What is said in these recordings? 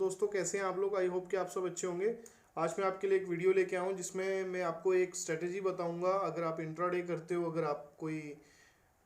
दोस्तों, कैसे हैं आप लोग। आई होप कि आप सब अच्छे होंगे। आज मैं आपके लिए एक वीडियो लेके आया हूं जिसमें मैं आपको एक स्ट्रेटेजी बताऊंगा। अगर आप इंट्राडे करते हो, अगर आप कोई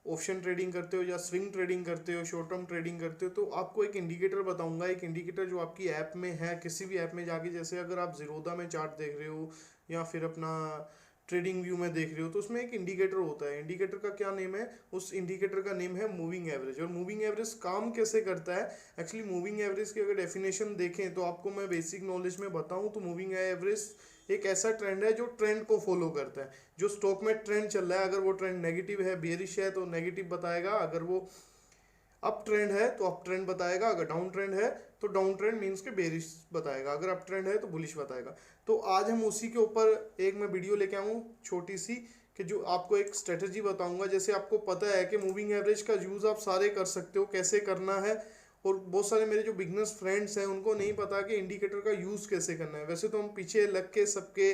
ऑप्शन ट्रेडिंग करते हो या स्विंग ट्रेडिंग करते हो, शॉर्ट टर्म ट्रेडिंग करते हो, तो आपको एक इंडिकेटर बताऊंगा। एक इंडिकेटर जो आपकी ऐप में है, किसी भी ऐप में जाके, जैसे अगर आप जीरोधा में चार्ट देख रहे हो या फिर अपना ट्रेडिंग व्यू में देख रहे हो, तो उसमें एक इंडिकेटर होता है। इंडिकेटर का क्या नेम है? उस इंडिकेटर का नेम है मूविंग एवरेज। और मूविंग एवरेज काम कैसे करता है? एक्चुअली मूविंग एवरेज की अगर डेफिनेशन देखें तो आपको मैं बेसिक नॉलेज में बताऊं तो मूविंग एवरेज एक ऐसा ट्रेंड है जो ट्रेंड को फॉलो करता है। जो स्टॉक में ट्रेंड चल रहा है, अगर वो ट्रेंड नेगेटिव है, बेरिश है, तो नेगेटिव बताएगा। अगर वो अप ट्रेंड है तो अप ट्रेंड बताएगा। अगर डाउन ट्रेंड है तो डाउन ट्रेंड मीन्स के बेरिश बताएगा। अगर अप ट्रेंड है तो बुलिश बताएगा। तो आज हम उसी के ऊपर एक मैं वीडियो लेके आऊँ छोटी सी, कि जो आपको एक स्ट्रेटजी बताऊंगा। जैसे आपको पता है कि मूविंग एवरेज का यूज़ आप सारे कर सकते हो, कैसे करना है। और बहुत सारे मेरे जो बिगनर्स फ्रेंड्स हैं उनको नहीं पता कि इंडिकेटर का यूज़ कैसे करना है। वैसे तो हम पीछे लग के सबके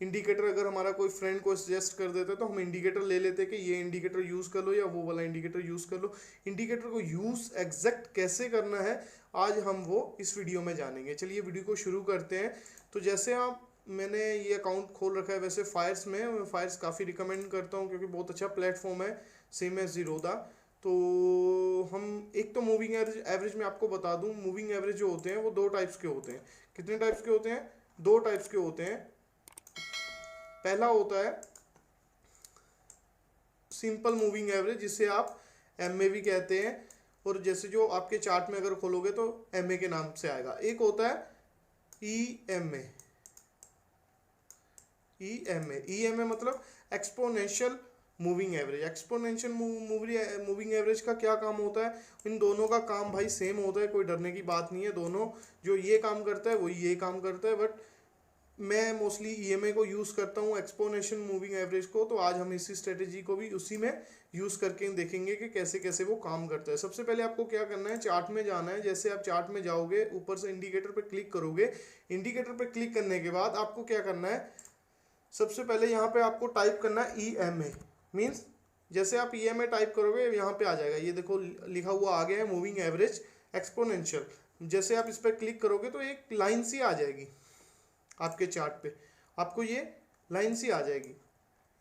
इंडिकेटर, अगर हमारा कोई फ्रेंड को सजेस्ट कर देता है तो हम इंडिकेटर ले लेते कि ये इंडिकेटर यूज़ कर लो या वो वाला इंडिकेटर यूज़ कर लो। इंडिकेटर को यूज़ एग्जैक्ट कैसे करना है आज हम वो इस वीडियो में जानेंगे। चलिए वीडियो को शुरू करते हैं। तो जैसे आप, मैंने ये अकाउंट खोल रखा है वैसे फायर्स में। मैं फायर्स काफ़ी रिकमेंड करता हूँ क्योंकि बहुत अच्छा प्लेटफॉर्म है, सेम एज जीरोधा। तो हम एक तो मूविंग एवरेज में आपको बता दूं, मूविंग एवरेज जो होते हैं वो दो टाइप्स के होते हैं। कितने टाइप्स के होते हैं? दो टाइप्स के होते हैं। पहला होता है सिंपल मूविंग एवरेज, जिसे आप एमए भी कहते हैं। और जैसे जो आपके चार्ट में अगर खोलोगे तो एमए के नाम से आएगा। एक होता है ईएमए। ईएमए मतलब exponential moving average. Exponential moving average का क्या काम होता है? इन दोनों का काम भाई सेम होता है, कोई डरने की बात नहीं है। दोनों जो ये काम करता है वही ये काम करता है, बट मैं मोस्टली ईएमए को यूज़ करता हूँ, एक्सपोनेंशियल मूविंग एवरेज को। तो आज हम इसी स्ट्रेटेजी को भी उसी में यूज़ करके देखेंगे कि कैसे कैसे वो काम करता है। सबसे पहले आपको क्या करना है, चार्ट में जाना है। जैसे आप चार्ट में जाओगे, ऊपर से इंडिकेटर पे क्लिक करोगे। इंडिकेटर पे क्लिक करने के बाद आपको क्या करना है, सबसे पहले यहाँ पे आपको टाइप करना है ईएमए। मीन्स जैसे आप ईएमए टाइप करोगे यहाँ पे आ जाएगा, ये देखो लिखा हुआ आ गया है मूविंग एवरेज एक्सपोनेंशियल। जैसे आप इस पर क्लिक करोगे तो एक लाइन सी आ जाएगी आपके चार्ट पे। आपको ये लाइन सी आ जाएगी,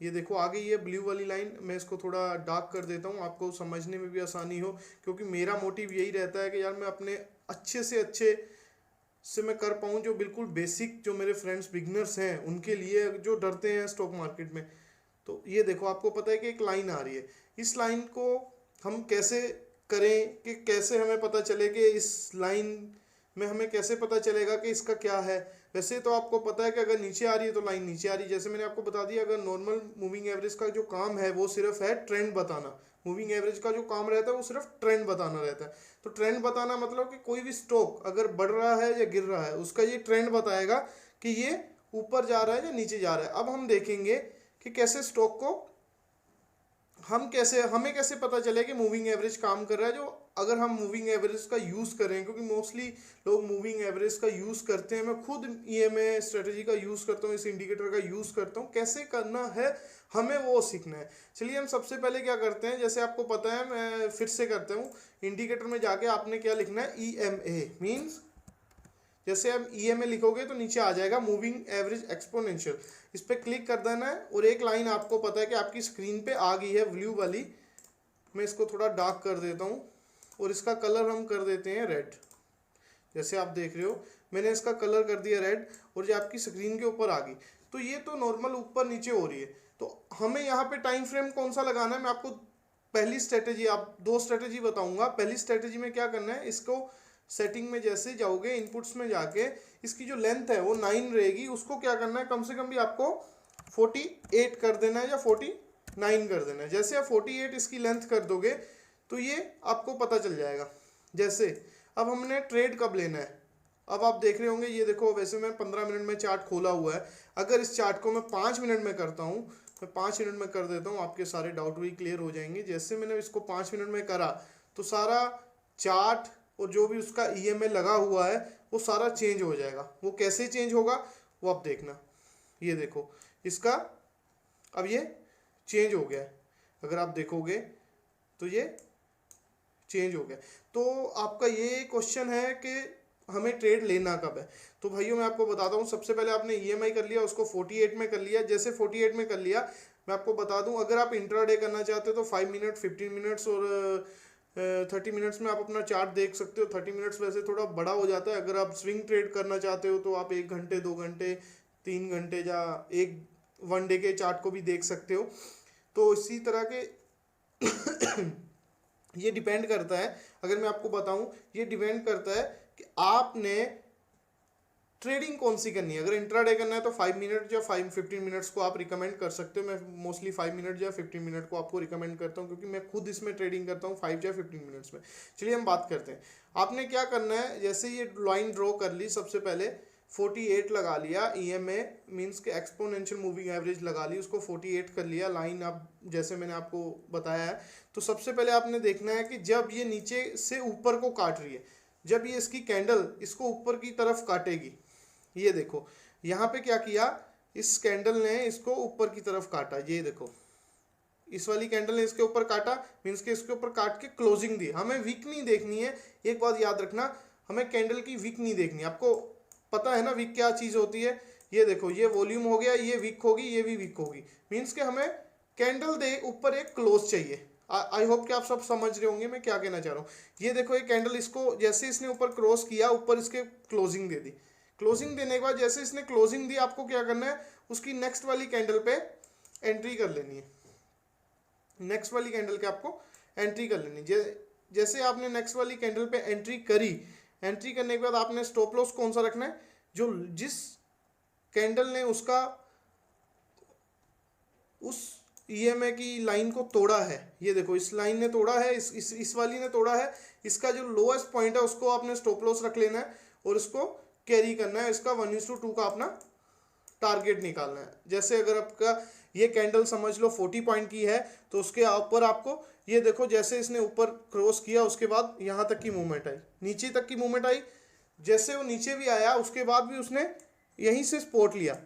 ये देखो आ गई है ब्लू वाली लाइन। मैं इसको थोड़ा डार्क कर देता हूँ आपको समझने में भी आसानी हो, क्योंकि मेरा मोटिव यही रहता है कि यार मैं अपने अच्छे से मैं कर पाऊँ, जो बिल्कुल बेसिक, जो मेरे फ्रेंड्स बिगनर्स हैं उनके लिए, जो डरते हैं स्टॉक मार्केट में। तो ये देखो आपको पता है कि एक लाइन आ रही है। इस लाइन को हम कैसे करें कि कैसे हमें पता चले कि इस लाइन में हमें कैसे पता चलेगा कि इसका क्या है। वैसे तो आपको पता है कि अगर नीचे आ रही है तो लाइन नीचे आ रही है। जैसे मैंने आपको बता दिया, अगर नॉर्मल मूविंग एवरेज का जो काम है वो सिर्फ है ट्रेंड बताना। मूविंग एवरेज का जो काम रहता है वो सिर्फ ट्रेंड बताना रहता है। तो ट्रेंड बताना मतलब कि कोई भी स्टॉक अगर बढ़ रहा है या गिर रहा है, उसका ये ट्रेंड बताएगा कि ये ऊपर जा रहा है या नीचे जा रहा है। अब हम देखेंगे कि कैसे स्टॉक को हमें कैसे पता चले कि मूविंग एवरेज काम कर रहा है। जो अगर हम मूविंग एवरेज का यूज़ करें, क्योंकि मोस्टली लोग मूविंग एवरेज का यूज़ करते हैं, मैं खुद ईएमए स्ट्रेटजी का यूज़ करता हूँ, इस इंडिकेटर का यूज़ करता हूँ। कैसे करना है हमें वो सीखना है। चलिए हम सबसे पहले क्या करते हैं, जैसे आपको पता है, मैं फिर से करता हूँ। इंडिकेटर में जाके आपने क्या लिखना है, ईएमए मीन्स जैसे आप ईएमए लिखोगे तो नीचे आ जाएगा मूविंग एवरेज एक्सपोनेंशियल। इस पर क्लिक कर देना है और एक लाइन आपको पता है कि आपकी स्क्रीन पे आ गई है ब्लू वाली। मैं इसको थोड़ा डार्क कर देता हूँ और इसका कलर हम कर देते हैं रेड। जैसे आप देख रहे हो मैंने इसका कलर कर दिया रेड और जो आपकी स्क्रीन के ऊपर आ गई। तो ये तो नॉर्मल ऊपर नीचे हो रही है। तो हमें यहाँ पे टाइम फ्रेम कौन सा लगाना है, मैं आपको पहली स्ट्रेटेजी, आप दो स्ट्रेटेजी बताऊंगा। पहली स्ट्रेटेजी में क्या करना है, इसको सेटिंग में जैसे जाओगे, इनपुट्स में जाके इसकी जो लेंथ है वो 9 रहेगी। उसको क्या करना है, कम से कम भी आपको 48 कर देना है या 49 कर देना है। जैसे आप 48 इसकी लेंथ कर दोगे तो ये आपको पता चल जाएगा। जैसे अब हमने ट्रेड कब लेना है, अब आप देख रहे होंगे, ये देखो वैसे मैं 15 मिनट में चार्ट खोला हुआ है। अगर इस चार्ट को मैं 5 मिनट में करता हूँ, मैं 5 मिनट में कर देता हूँ, आपके सारे डाउट भी क्लियर हो जाएंगे। जैसे मैंने इसको 5 मिनट में करा तो सारा चार्ट और जो भी उसका ईएमए लगा हुआ है वो सारा चेंज हो जाएगा। वो कैसे चेंज होगा वो आप देखना। ये देखो इसका अब ये चेंज हो गया है, अगर आप देखोगे तो ये चेंज हो गया। तो आपका ये क्वेश्चन है कि हमें ट्रेड लेना कब है। तो भाइयों मैं आपको बताता हूँ, सबसे पहले आपने ईएमआई कर लिया, उसको 48 में कर लिया। जैसे 48 में कर लिया, मैं आपको बता दूं, अगर आप इंट्राडे करना चाहते हो तो 5 मिनट, 15 मिनट्स और 30 मिनट्स में आप अपना चार्ट देख सकते हो। 30 मिनट्स वैसे थोड़ा बड़ा हो जाता है। अगर आप स्विंग ट्रेड करना चाहते हो तो आप 1 घंटे, 2 घंटे, 3 घंटे या एक 1 डे के चार्ट को भी देख सकते हो। तो इसी तरह के ये डिपेंड करता है, अगर मैं आपको बताऊं, ये डिपेंड करता है कि आपने ट्रेडिंग कौन सी करनी है। अगर इंट्राडे करना है तो 5 मिनट या 15 मिनट्स को आप रिकमेंड कर सकते हो। मैं मोस्टली 5 मिनट या 15 मिनट को आपको रिकमेंड करता हूं, क्योंकि मैं खुद इसमें ट्रेडिंग करता हूं 5 या 15 मिनट्स में। चलिए हम बात करते हैं, आपने क्या करना है। जैसे ये लाइन ड्रॉ कर ली, सबसे पहले 48 लगा लिया, ईएमए मीन्स के एक्सपोनेंशियल मूविंग एवरेज लगा ली, उसको 48 कर लिया लाइन। आप जैसे मैंने आपको बताया है, तो सबसे पहले आपने देखना है कि जब ये नीचे से ऊपर को काट रही है, जब ये इसकी कैंडल इसको ऊपर की तरफ काटेगी, ये देखो यहाँ पे क्या किया, इस कैंडल ने इसको ऊपर की तरफ काटा। ये देखो इस वाली कैंडल ने इसके ऊपर काटा, मीन्स के इसके ऊपर काट के क्लोजिंग दी। हमें वीक नहीं देखनी है, एक बात याद रखना, हमें कैंडल की वीक नहीं देखनी। आपको पता है ना वीक क्या चीज़ होती है। ये देखो ये वॉल्यूम हो गया, ये वीक होगी, ये भी वीक होगी, मीन्स के हमें कैंडल दे ऊपर एक क्लोज चाहिए। आई होप कि आप सब समझ रहे होंगे मैं क्या कहना चाह रहा हूँ। ये देखो ये कैंडल, इसको जैसे इसने ऊपर क्रॉस किया, ऊपर इसके क्लोजिंग दे दी। क्लोजिंग देने के बाद जैसे इसने क्लोजिंग दी, आपको क्या करना है, उसकी नेक्स्ट वाली कैंडल पे एंट्री कर लेनी है। नेक्स्ट वाली कैंडल के आपको एंट्री कर लेनी। जैसे आपने नेक्स्ट वाली कैंडल पे एंट्री करी, एंट्री करने के बाद आपने स्टॉप लॉस कौन सा रखना है, जो जिस कैंडल ने उसका उस ईएमए की लाइन को तोड़ा है। ये देखो इस लाइन ने तोड़ा है, इस वाली ने तोड़ा है, इसका जो लोएस्ट पॉइंट है उसको आपने स्टॉप लॉस रख लेना है और इसको कैरी करना है। इसका 1:2 का अपना टारगेट निकालना है। जैसे अगर आपका ये कैंडल समझ लो 40 पॉइंट की है, तो उसके ऊपर आपको ये देखो जैसे इसने ऊपर क्रॉस किया, उसके बाद यहाँ तक की मूवमेंट आई, नीचे तक की मूवमेंट आई। जैसे वो नीचे भी आया, उसके बाद भी उसने यहीं से सपोर्ट लिया,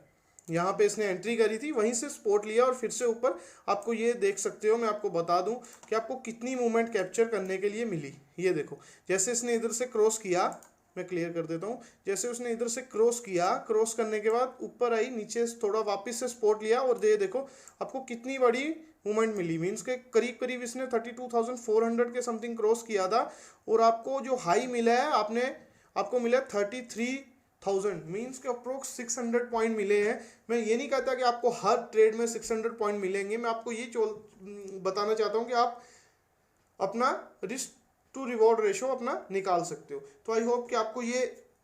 यहाँ पे इसने एंट्री करी थी, वहीं से सपोर्ट लिया और फिर से ऊपर। आपको ये देख सकते हो, मैं आपको बता दूं कि आपको कितनी मूवमेंट कैप्चर करने के लिए मिली। ये देखो जैसे इसने इधर से क्रॉस किया, मैं क्लियर कर देता हूँ। जैसे उसने इधर से क्रॉस किया, क्रॉस करने के बाद ऊपर आई, नीचे थोड़ा वापस से सपोर्ट लिया और ये देखो आपको कितनी बड़ी मूवमेंट मिली। मीन्स के करीब करीब इसने 32,400 के समथिंग क्रॉस किया था और आपको जो हाई मिला है आपको मिला 33,000, मीन्स के अप्रोक्स 600 पॉइंट मिले हैं। मैं ये नहीं कहता कि आपको हर ट्रेड में 600 पॉइंट मिलेंगे, मैं आपको ये बताना चाहता हूँ कि आप अपना रिस्क टू रिवॉर्ड रेशो अपना निकाल सकते हो। तो आई होप कि आपको ये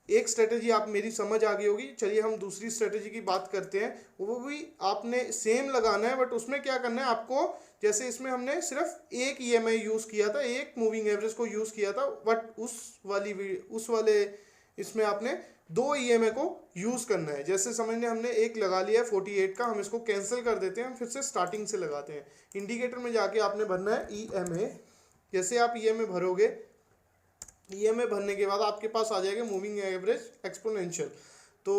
एक स्ट्रेटेजी आप मेरी समझ आ गई होगी। चलिए हम दूसरी स्ट्रेटेजी की बात करते हैं, वो भी आपने सेम लगाना है, बट उसमें क्या करना है आपको। जैसे इसमें हमने सिर्फ एक ईएमआई यूज़ किया था, एक मूविंग एवरेज को यूज़ किया था, बट उस वाले इसमें आपने 2 ईएमआई को यूज़ करना है। जैसे समझने हमने एक लगा लिया है 48 का, हम इसको कैंसिल कर देते हैं, हम फिर से स्टार्टिंग से लगाते हैं। इंडिकेटर में जाके आपने भरना है ईएमए। जैसे आप ईएमए भरोगे, ईएमए भरने के बाद आपके पास आ जाएगा मूविंग एवरेज एक्सपोनेंशियल। तो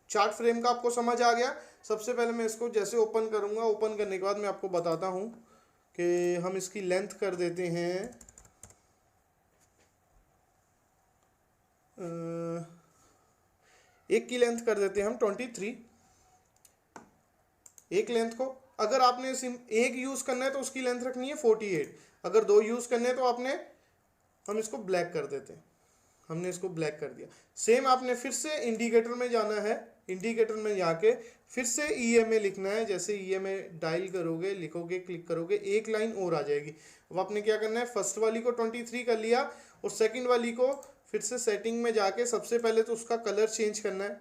चार्ट फ्रेम का आपको समझ आ गया। सबसे पहले मैं इसको जैसे ओपन करूंगा, ओपन करने के बाद मैं आपको बताता हूं कि हम इसकी लेंथ कर देते हैं एक की लेंथ कर देते हैं हम 23। एक लेंथ को अगर आपने एक यूज़ करना है तो उसकी लेंथ रखनी है 48। अगर 2 यूज़ करने हैं तो हम इसको ब्लैक कर देते हैं। हमने इसको ब्लैक कर दिया। सेम आपने फिर से इंडिकेटर में जाना है, इंडिकेटर में जाके फिर से ईएमए लिखना है। जैसे ईएमए डायल करोगे, लिखोगे, क्लिक करोगे, एक लाइन और आ जाएगी। अब आपने क्या करना है, फर्स्ट वाली को 23 कर लिया और सेकंड वाली को फिर से सेटिंग में जाके सबसे पहले तो उसका कलर चेंज करना है।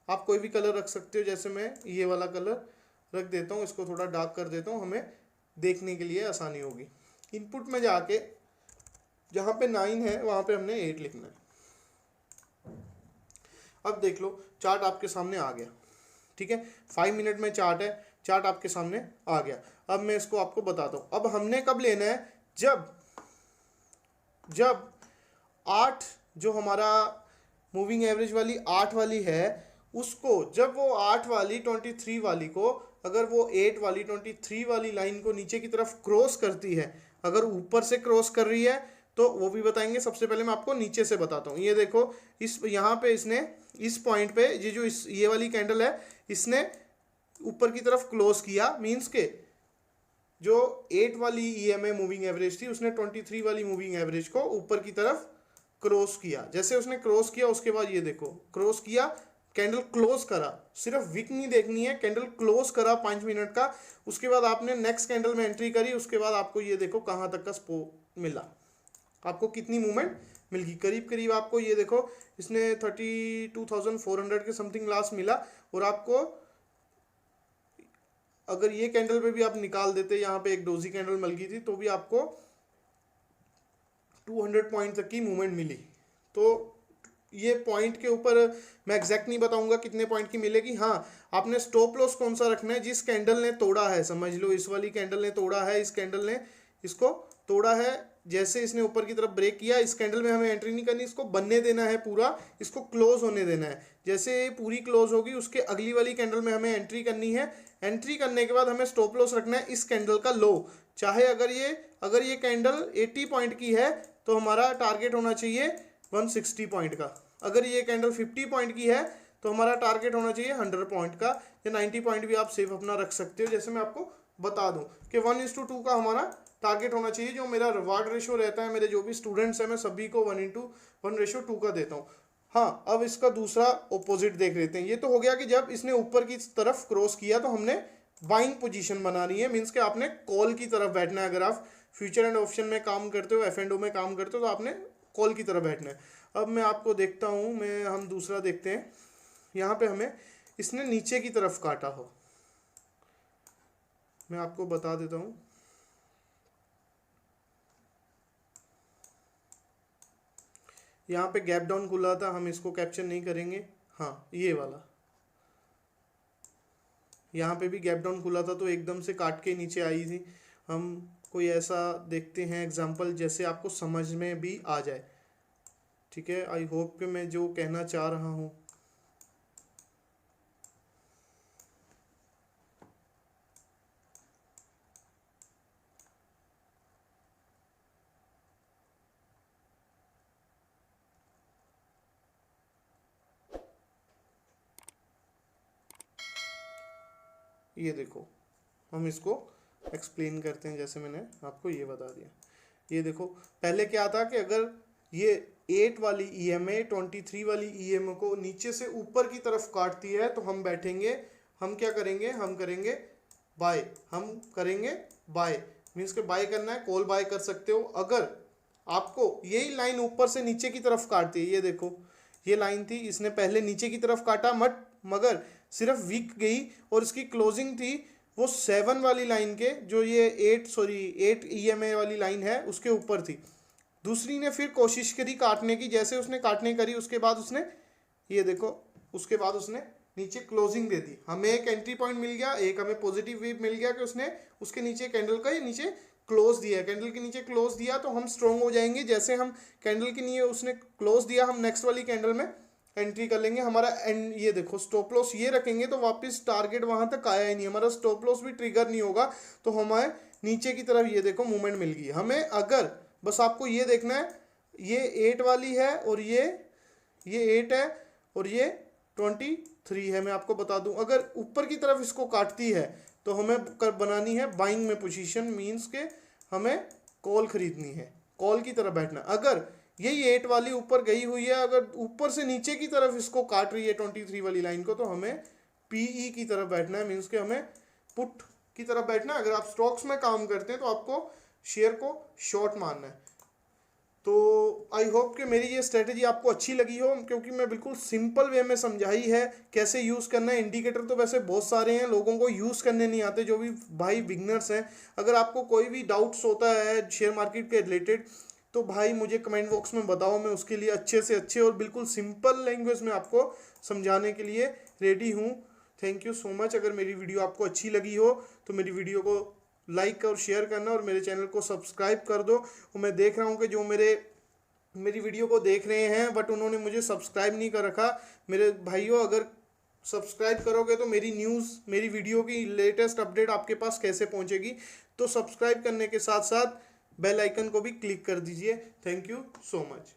आप कोई भी कलर रख सकते हो, जैसे मैं ये वाला कलर रख देता हूँ, इसको थोड़ा डार्क कर देता हूँ, हमें देखने के लिए आसानी होगी। इनपुट में जाके जहाँ पे 9 है वहाँ पे हमने 8 लिखना है। अब देख लो चार्ट आपके सामने आ गया, ठीक है। 5 मिनट में चार्ट है, चार्ट आपके सामने आ गया। अब मैं इसको आपको बताता हूँ। अब हमने कब लेना है, जब 8 जो हमारा मूविंग एवरेज वाली 8 वाली है, उसको जब वो 8 वाली 23 वाली को, अगर वो 8 वाली 23 वाली लाइन को नीचे की तरफ क्रॉस करती है, अगर ऊपर से क्रॉस कर रही है तो वो भी बताएंगे। सबसे पहले मैं आपको नीचे से बताता हूँ। ये देखो, इस यहाँ पे इसने इस पॉइंट पे ये जो ये वाली कैंडल है, इसने ऊपर की तरफ क्लोज किया, मीन्स के जो 8 वाली EMA मूविंग एवरेज थी, उसने 23 वाली मूविंग एवरेज को ऊपर की तरफ क्रॉस किया। जैसे उसने क्रॉस किया, उसके बाद ये देखो क्रॉस किया, कैंडल क्लोज करा, सिर्फ विक नहीं देखनी है, कैंडल क्लोज करा 5 मिनट का। उसके बाद आपने नेक्स्ट कैंडल में एंट्री करी, उसके बाद आपको ये देखो कहाँ तक का स्पो मिला, आपको कितनी मूवमेंट मिल गई। करीब करीब आपको ये देखो इसने 32,400 के समथिंग लास्ट मिला। और आपको अगर ये कैंडल पे भी आप निकाल देते, यहाँ पे एक डोजी कैंडल मिल गई थी, तो भी आपको 200 पॉइंट तक की मूवमेंट मिली। तो ये पॉइंट के ऊपर मैं एग्जैक्ट नहीं बताऊंगा कितने पॉइंट की मिलेगी। हाँ, आपने स्टॉप लॉस कौन सा रखना है, जिस कैंडल ने तोड़ा है, समझ लो इस वाली कैंडल ने तोड़ा है, इस कैंडल ने इसको तोड़ा है, जैसे इसने ऊपर की तरफ ब्रेक किया, इस कैंडल में हमें एंट्री नहीं करनी, इसको बनने देना है पूरा, इसको क्लोज होने देना है। जैसे ये पूरी क्लोज होगी, उसके अगली वाली कैंडल में हमें एंट्री करनी है। एंट्री करने के बाद हमें स्टॉप लॉस रखना है इस कैंडल का लो। चाहे अगर ये कैंडल 80 पॉइंट की है तो हमारा टारगेट होना चाहिए 160 पॉइंट का। अगर ये कैंडल 50 पॉइंट की है तो हमारा टारगेट होना चाहिए 100 पॉइंट का, या 90 पॉइंट भी आप सेफ अपना रख सकते हो। जैसे मैं आपको बता दूं कि 1:2 का हमारा टारगेट होना चाहिए। जो मेरा रिवार्ड रेशो रहता है, मेरे जो भी स्टूडेंट्स हैं, मैं सभी को 1:1 का देता हूँ। हाँ, अब इसका दूसरा ऑपोजिट देख लेते हैं। ये तो हो गया कि जब इसने ऊपर की तरफ क्रॉस किया तो हमने बाइंग पोजीशन बनानी है, मीन्स कि आपने कॉल की तरफ बैठना है। अगर आप फ्यूचर एंड ऑप्शन में काम करते हो, F&O में काम करते हो, तो आपने कॉल की तरफ बैठना है। अब मैं आपको देखता हूँ, हम दूसरा देखते हैं। यहाँ पे हमें इसने नीचे की तरफ काटा हो, मैं आपको बता देता हूँ। यहाँ पे गैप डाउन खुला था, हम इसको कैप्चर नहीं करेंगे। हाँ, ये वाला यहाँ पे भी गैप डाउन खुला था, तो एकदम से काट के नीचे आई थी। हम कोई ऐसा देखते हैं एग्जांपल, जैसे आपको समझ में भी आ जाए। ठीक है, आई होप कि मैं जो कहना चाह रहा हूँ। ये देखो, हम इसको एक्सप्लेन करते हैं। जैसे मैंने आपको ये बता दिया, ये देखो पहले क्या था कि अगर ये 8 वाली EMA 23 वाली EMA को नीचे से ऊपर की तरफ काटती है तो हम बैठेंगे, हम क्या करेंगे, हम करेंगे बाय, हम करेंगे बाय, मीन्स के बाय करना है, कॉल बाय कर सकते हो। अगर आपको यही लाइन ऊपर से नीचे की तरफ काटती है, ये देखो ये लाइन थी, इसने पहले नीचे की तरफ काटा मगर सिर्फ वीक गई, और इसकी क्लोजिंग थी वो 7 वाली लाइन के, जो ये 8 EMA वाली लाइन है उसके ऊपर थी। दूसरी ने फिर कोशिश करी काटने की, जैसे उसने काटने करी उसके बाद उसने ये देखो, उसके बाद उसने नीचे क्लोजिंग दे दी। हमें एक एंट्री पॉइंट मिल गया, एक हमें पॉजिटिव वेव मिल गया कि उसने उसके नीचे कैंडल का नीचे क्लोज दिया, कैंडल के नीचे क्लोज दिया, तो हम स्ट्रॉन्ग हो जाएंगे। जैसे हम कैंडल के नीचे उसने क्लोज दिया, हम नेक्स्ट वाली कैंडल में एंट्री कर लेंगे। हमारा एंड ये देखो स्टॉप लॉस ये रखेंगे तो वापस टारगेट वहां तक आया ही नहीं, हमारा स्टॉप लॉस भी ट्रिगर नहीं होगा, तो हमें नीचे की तरफ ये देखो मूवमेंट मिल गई। हमें अगर बस आपको ये देखना है, ये 8 वाली है और ये 8 है और ये 23 है। मैं आपको बता दूं, अगर ऊपर की तरफ इसको काटती है तो हमें बनानी है बाइंग में पोजीशन, मींस के हमें कॉल खरीदनी है, कॉल की तरफ बैठना। अगर यही 8 वाली ऊपर गई हुई है, अगर ऊपर से नीचे की तरफ इसको काट रही है 23 वाली लाइन को, तो हमें PE की तरफ बैठना है, मीन्स के हमें पुट की तरफ बैठना है। अगर आप स्टॉक्स में काम करते हैं तो आपको शेयर को शॉर्ट मारना है। तो आई होप कि मेरी ये स्ट्रेटेजी आपको अच्छी लगी हो, क्योंकि मैं बिल्कुल सिंपल वे में समझाई है कैसे यूज़ करना है। इंडिकेटर तो वैसे बहुत सारे हैं, लोगों को यूज़ करने नहीं आते, जो भी भाई बिगनर्स हैं। अगर आपको कोई भी डाउट्स होता है शेयर मार्केट के रिलेटेड तो भाई मुझे कमेंट बॉक्स में बताओ, मैं उसके लिए अच्छे से अच्छे और बिल्कुल सिंपल लैंग्वेज में आपको समझाने के लिए रेडी हूँ। Thank you so much. अगर मेरी वीडियो आपको अच्छी लगी हो तो मेरी वीडियो को लाइक और शेयर करना और मेरे चैनल को सब्सक्राइब कर दो। और मैं देख रहा हूँ कि जो मेरी वीडियो को देख रहे हैं बट उन्होंने मुझे सब्सक्राइब नहीं कर रखा। मेरे भाइयों, अगर सब्सक्राइब करोगे तो मेरी न्यूज़, मेरी वीडियो की लेटेस्ट अपडेट आपके पास कैसे पहुँचेगी। तो सब्सक्राइब करने के साथ साथ बेल आइकन को भी क्लिक कर दीजिए। Thank you so much.